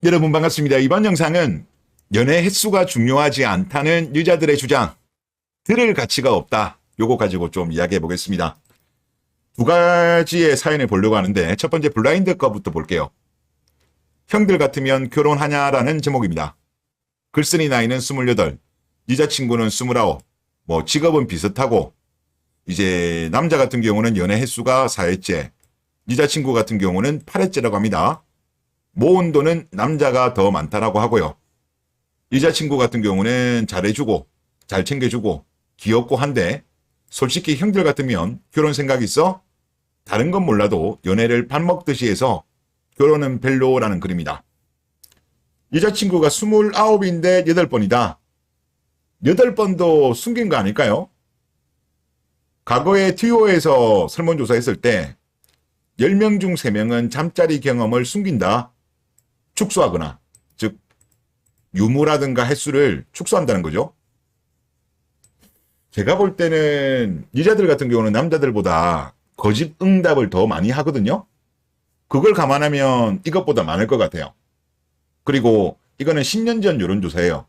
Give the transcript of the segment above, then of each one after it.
여러분 반갑습니다. 이번 영상은 연애 횟수가 중요하지 않다는 여자들의 주장, 들을 가치가 없다. 요거 가지고 좀 이야기해 보겠습니다. 두 가지의 사연을 보려고 하는데 첫 번째 블라인드 거부터 볼게요. 형들 같으면 결혼하냐라는 제목입니다. 글쓴이 나이는 28, 여자친구는 29, 뭐 직업은 비슷하고 이제 남자 같은 경우는 연애 횟수가 4회째, 여자친구 같은 경우는 8회째라고 합니다. 모은 돈은 남자가 더 많다라고 하고요. 여자친구 같은 경우는 잘해주고 잘 챙겨주고 귀엽고 한데 솔직히 형들 같으면 결혼 생각 있어? 다른 건 몰라도 연애를 밥 먹듯이 해서 결혼은 별로라는 글입니다. 여자친구가 29인데 8번이다. 8번도 숨긴 거 아닐까요? 과거에 TO에서 설문조사했을 때 10명 중 3명은 잠자리 경험을 숨긴다. 축소하거나 즉 유무라든가 횟수를 축소한다는 거죠. 제가 볼 때는 여자들 같은 경우는 남자들보다 거짓 응답을 더 많이 하거든요. 그걸 감안하면 이것보다 많을 것 같아요. 그리고 이거는 10년 전 여론조사예요.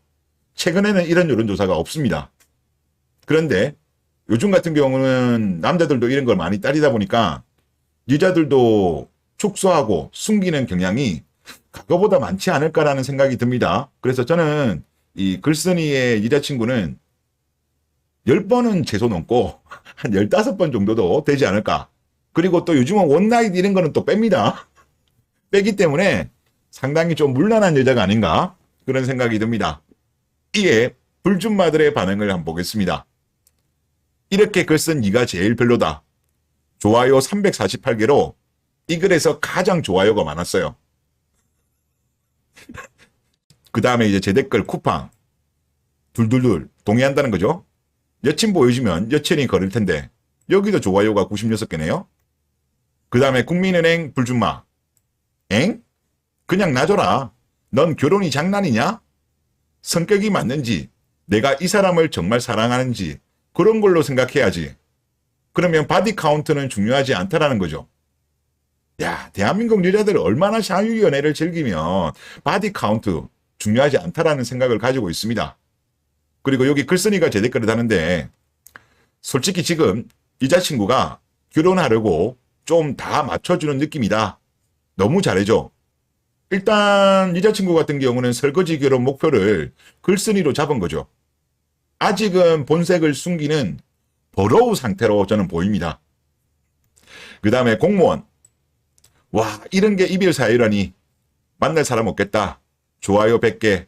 최근에는 이런 여론조사가 없습니다. 그런데 요즘 같은 경우는 남자들도 이런 걸 많이 따리다 보니까 여자들도 축소하고 숨기는 경향이 과거보다 많지 않을까라는 생각이 듭니다. 그래서 저는 이 글쓴이의 여자친구는 10번은 최소 넘고 한 15번 정도도 되지 않을까. 그리고 또 요즘은 원나잇 이런 거는 또 뺍니다. 빼기 때문에 상당히 좀 물란한 여자가 아닌가 그런 생각이 듭니다. 이에 불준마들의 반응을 한번 보겠습니다. 이렇게 글 쓴 네가 제일 별로다. 좋아요 348개로 이 글에서 가장 좋아요가 많았어요. 그 다음에 이제 제 댓글 쿠팡 둘둘둘 동의한다는 거죠. 여친 보여주면 여친이 걸을 텐데 여기도 좋아요가 96개네요. 그 다음에 국민은행 불준마 엥? 그냥 놔줘라. 넌 결혼이 장난이냐? 성격이 맞는지 내가 이 사람을 정말 사랑하는지 그런 걸로 생각해야지. 그러면 바디 카운트는 중요하지 않다라는 거죠. 야, 대한민국 여자들 얼마나 자유 연애를 즐기면 바디 카운트 중요하지 않다라는 생각을 가지고 있습니다. 그리고 여기 글쓴이가 제 댓글을 다는데 솔직히 지금 여자친구가 결혼하려고 좀 다 맞춰주는 느낌이다. 너무 잘해줘. 일단 여자친구 같은 경우는 설거지 결혼 목표를 글쓴이로 잡은 거죠. 아직은 본색을 숨기는 버러우 상태로 저는 보입니다. 그 다음에 공무원. 와, 이런 게 이별 사유라니. 만날 사람 없겠다. 좋아요 100개.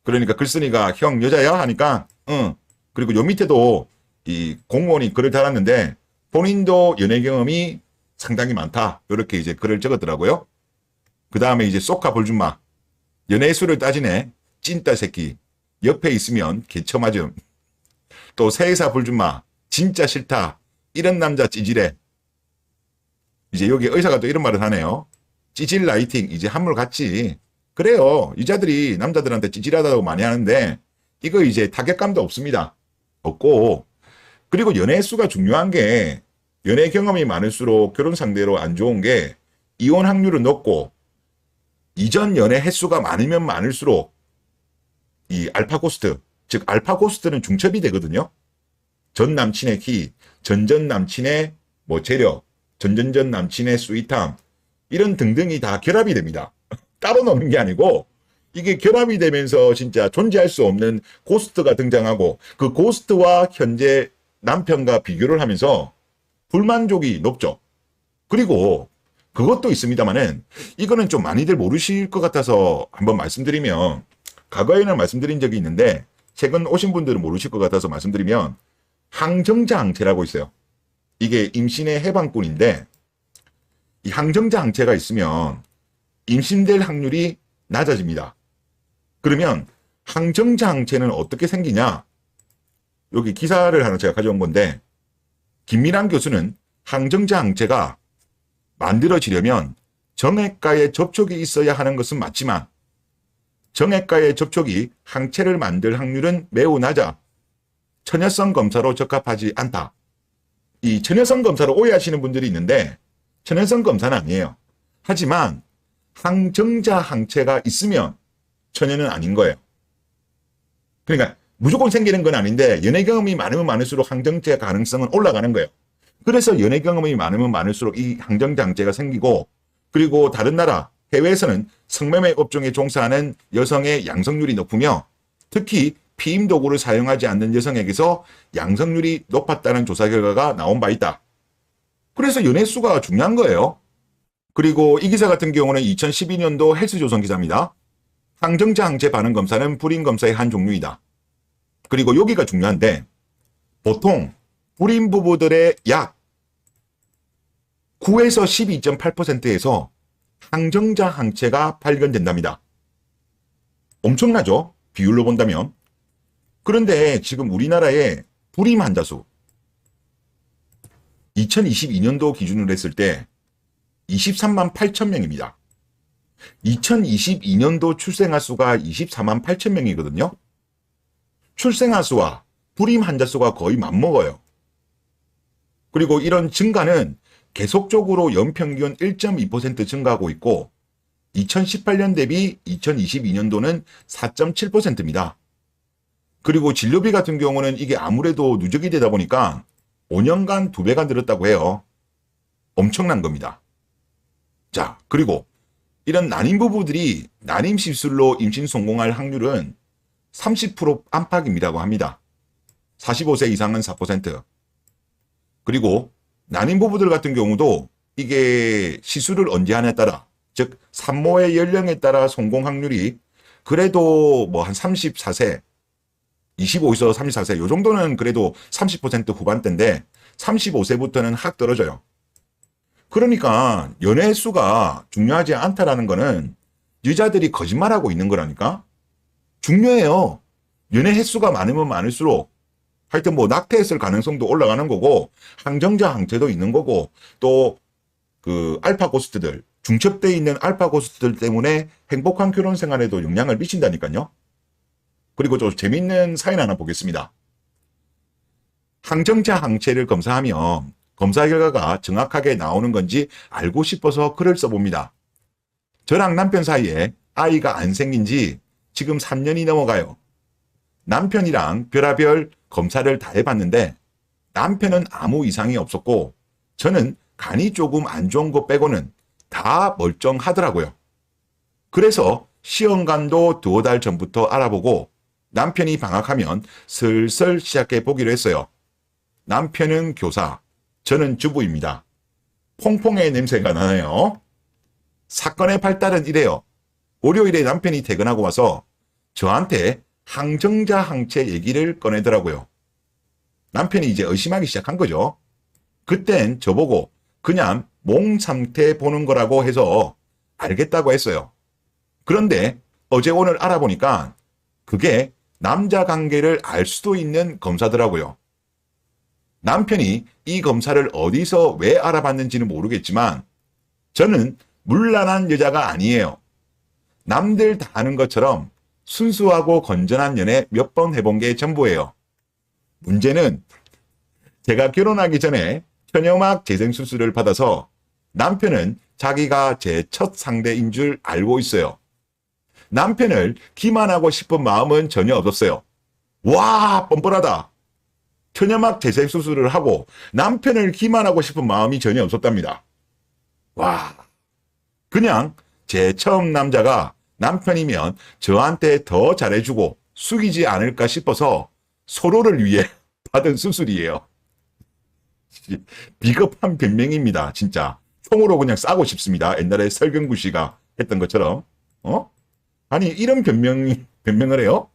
그러니까 글쓴이가 형 여자야? 하니까 응. 그리고 요 밑에도 이 공무원이 글을 달았는데 본인도 연애 경험이 상당히 많다. 이렇게 이제 글을 적었더라고요. 그 다음에 이제 쏘카 불준마. 연애 수를 따지네. 찐따 새끼. 옆에 있으면 개쳐 맞음. 또 세의사 불준마. 진짜 싫다. 이런 남자 찌질해. 이제 여기 의사가 또 이런 말을 하네요. 찌질 라이팅. 이제 한물 같지. 그래요. 여자들이 남자들한테 찌질하다고 많이 하는데 이거 이제 타격감도 없습니다. 없고 그리고 연애 수가 중요한 게 연애 경험이 많을수록 결혼 상대로 안 좋은 게 이혼 확률은 높고 이전 연애 횟수가 많으면 많을수록 이 알파 고스트 즉 알파 고스트는 중첩이 되거든요. 전 남친의 키, 전전 남친의 뭐 재력, 전전전 남친의 스윗함 이런 등등이 다 결합이 됩니다. 따로 노는 게 아니고 이게 결합이 되면서 진짜 존재할 수 없는 고스트가 등장하고 그 고스트와 현재 남편과 비교를 하면서 불만족이 높죠. 그리고 그것도 있습니다만은 이거는 좀 많이들 모르실 것 같아서 한번 말씀드리면 과거에는 말씀드린 적이 있는데 최근 오신 분들은 모르실 것 같아서 말씀드리면 항정자 항체라고 있어요. 이게 임신의 해방꾼인데 이 항정자 항체가 있으면 임신될 확률이 낮아집니다. 그러면 항정자 항체는 어떻게 생기냐? 여기 기사를 하나 제가 가져온 건데 김민환 교수는 항정자 항체가 만들어지려면 정액과의 접촉이 있어야 하는 것은 맞지만 정액과의 접촉이 항체를 만들 확률은 매우 낮아 처녀성 검사로 적합하지 않다. 이 처녀성 검사를 오해하시는 분들이 있는데 처녀성 검사는 아니에요. 하지만 항정자 항체가 있으면 처녀는 아닌 거예요. 그러니까 무조건 생기는 건 아닌데 연애 경험이 많으면 많을수록 항정자 가능성은 올라가는 거예요. 그래서 연애 경험이 많으면 많을수록 이 항정자 항체가 생기고, 그리고 다른 나라 해외에서는 성매매 업종에 종사하는 여성의 양성률이 높으며 특히 피임 도구를 사용하지 않는 여성에게서 양성률이 높았다는 조사 결과가 나온 바 있다. 그래서 연애 수가 중요한 거예요. 그리고 이 기사 같은 경우는 2012년도 헬스조선 기사입니다. 항정자 항체 반응 검사는 불임 검사의 한 종류이다. 그리고 여기가 중요한데, 보통 불임 부부들의 약 9에서 12.8%에서 항정자 항체가 발견된답니다. 엄청나죠? 비율로 본다면. 그런데 지금 우리나라의 불임 환자 수 2022년도 기준으로 했을 때 23만 8천 명입니다. 2022년도 출생아 수가 24만 8천 명이거든요. 출생아 수와 불임 환자 수가 거의 맞먹어요. 그리고 이런 증가는 계속적으로 연평균 1.2% 증가하고 있고 2018년 대비 2022년도는 4.7%입니다. 그리고 진료비 같은 경우는 이게 아무래도 누적이 되다 보니까 5년간 2배가 늘었다고 해요. 엄청난 겁니다. 자, 그리고 이런 난임 부부들이 난임 시술로 임신 성공할 확률은 30% 안팎이라고 합니다. 45세 이상은 4%. 그리고 난임 부부들 같은 경우도 이게 시술을 언제 하냐에 따라, 즉 산모의 연령에 따라 성공 확률이 그래도 뭐 한 34세, 25에서 34세 요 정도는 그래도 30% 후반대인데 35세부터는 확 떨어져요. 그러니까 연애 수가 중요하지 않다라는 거는 여자들이 거짓말하고 있는 거라니까. 중요해요. 연애 횟수가 많으면 많을수록 하여튼 뭐 낙태했을 가능성도 올라가는 거고, 항정자 항체도 있는 거고, 또 그 알파 고스트들, 중첩되어 있는 알파 고스트들 때문에 행복한 결혼 생활에도 영향을 미친다니까요. 그리고 좀 재밌는 사연 하나 보겠습니다. 항정자 항체를 검사하면 검사 결과가 정확하게 나오는 건지 알고 싶어서 글을 써봅니다. 저랑 남편 사이에 아이가 안 생긴 지 지금 3년이 넘어가요. 남편이랑 별의별 검사를 다 해봤는데 남편은 아무 이상이 없었고 저는 간이 조금 안 좋은 것 빼고는 다 멀쩡하더라고요. 그래서 시험관도 2달 전부터 알아보고 남편이 방학하면 슬슬 시작해 보기로 했어요. 남편은 교사, 저는 주부입니다. 퐁퐁의 냄새가 나네요. 사건의 발달은 이래요. 월요일에 남편이 퇴근하고 와서 저한테 항정자 항체 얘기를 꺼내더라고요. 남편이 이제 의심하기 시작한 거죠. 그땐 저보고 그냥 몸 상태 보는 거라고 해서 알겠다고 했어요. 그런데 어제 오늘 알아보니까 그게 남자 관계를 알 수도 있는 검사더라고요. 남편이 이 검사를 어디서 왜 알아봤는지는 모르겠지만 저는 물란한 여자가 아니에요. 남들 다 하는 것처럼 순수하고 건전한 연애 몇 번 해본 게 전부예요. 문제는 제가 결혼하기 전에 천연막 재생수술을 받아서 남편은 자기가 제 첫 상대인 줄 알고 있어요. 남편을 기만하고 싶은 마음은 전혀 없었어요. 와, 뻔뻔하다. 천연막 재생수술을 하고 남편을 기만하고 싶은 마음이 전혀 없었답니다. 와, 그냥 제 처음 남자가 남편이면 저한테 더 잘해주고 숙이지 않을까 싶어서 서로를 위해 받은 수술이에요. 비겁한 변명입니다. 진짜. 총으로 그냥 싸고 싶습니다. 옛날에 설경구 씨가 했던 것처럼. 아니 이런 변명을 해요?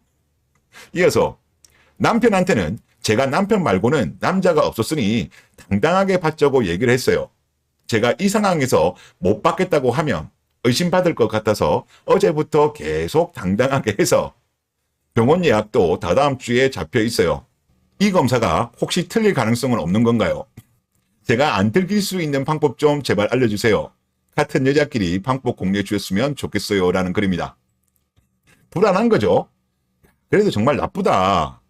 이어서 남편한테는 제가 남편 말고는 남자가 없었으니 당당하게 받자고 얘기를 했어요. 제가 이 상황에서 못 받겠다고 하면 의심받을 것 같아서 어제부터 계속 당당하게 해서 병원 예약도 다다음 주에 잡혀 있어요. 이 검사가 혹시 틀릴 가능성은 없는 건가요? 제가 안 들킬 수 있는 방법 좀 제발 알려주세요. 같은 여자끼리 방법 공유해 주셨으면 좋겠어요. 라는 글입니다. 불안한 거죠? 그래도 정말 나쁘다.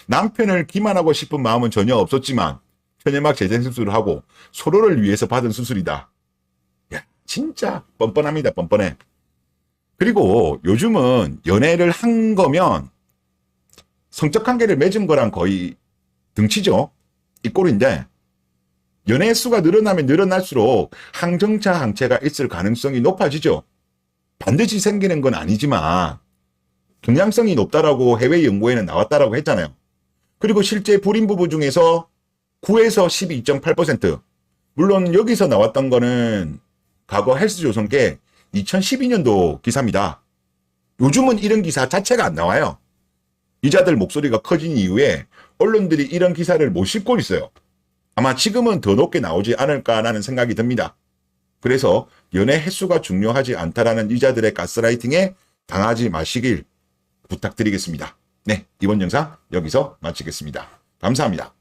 남편을 기만하고 싶은 마음은 전혀 없었지만 천연막 재생수술을 하고 서로를 위해서 받은 수술이다. 야, 진짜 뻔뻔합니다. 뻔뻔해. 그리고 요즘은 연애를 한 거면 성적 관계를 맺은 거랑 거의 등치죠. 이 꼴인데 연애 수가 늘어나면 늘어날수록 항정차 항체가 있을 가능성이 높아지죠. 반드시 생기는 건 아니지만 경량성이 높다라고 해외 연구에는 나왔다라고 했잖아요. 그리고 실제 불임 부부 중에서 9에서 12.8%, 물론 여기서 나왔던 거는 과거 헬스조선계 2012년도 기사입니다. 요즘은 이런 기사 자체가 안 나와요. 이자들 목소리가 커진 이후에 언론들이 이런 기사를 못 싣고 있어요. 아마 지금은 더 높게 나오지 않을까라는 생각이 듭니다. 그래서 연애 횟수가 중요하지 않다라는 이자들의 가스라이팅에 당하지 마시길 부탁드리겠습니다. 네, 이번 영상 여기서 마치겠습니다. 감사합니다.